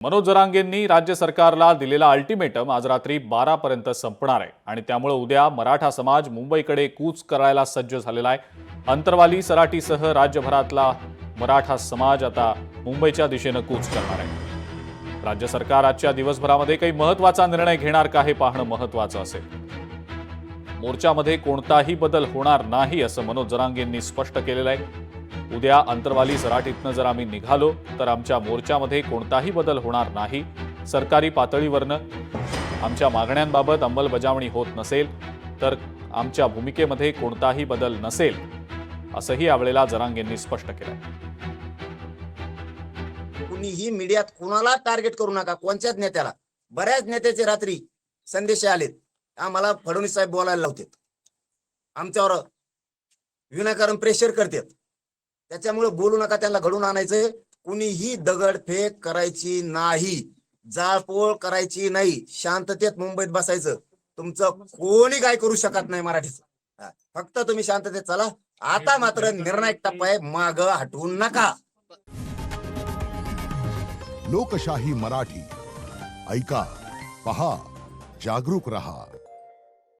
मनोज जरांगेंनी राज्य सरकारला दिलेला अल्टिमेटम आज रात्री 12 पर्यंत संपणार आहे आणि त्यामुळे उद्या मराठा समाज मुंबईकडे कूच करायला सज्ज झालेला आहे। अंतरवाली सराटीसह राज्यभरातला मराठा समाज आता मुंबईच्या दिशेने कूच करणार आहे। राज्य सरकार आजच्या दिवसभरामध्ये काही महत्त्वाचा निर्णय घेणार का हे पाहणं महत्त्वाचं असेल। मोर्चामध्ये कोणताही बदल होणार नाही असं मनोज जरांगेंनी स्पष्ट केलेलं आहे। उद्या अंतरवाली सराटीतनं जर आम्ही निघालो तर आमच्या मोर्चामध्ये कोणताही बदल होणार नाही। सरकारी पातळीवरनं आमच्या मागण्यांबाबत अंमलबजावणी होत नसेल तर आमच्या भूमिकेमध्ये कोणताही बदल नसेल असंही यावेळेला जरांगेंनी स्पष्ट केलं। कुणीही मीडियात कोणाला टार्गेट करू नका, कोणत्याच नेत्याला। बऱ्याच नेत्याचे रात्री संदेश आलेत, आम्हाला फडणवीस साहेब बोलायला लावतात, आमच्यावर विनाकारण प्रेशर करतात, त्याच्यामुळे बोलू नका, त्यांना घडून आणायचंय। कुणीही दगडफेक करायची नाही, जाळपोळ करायची नाही, शांततेत मुंबईत बसायचं। तुमचं कोणी काय करू शकत नाही मराठीचं, फक्त तुम्ही शांततेत चला। आता मात्र निर्णायक टप्पा आहे, माग हटवू नका। लोकशाही मराठी ऐका, पहा, जागरूक रहा।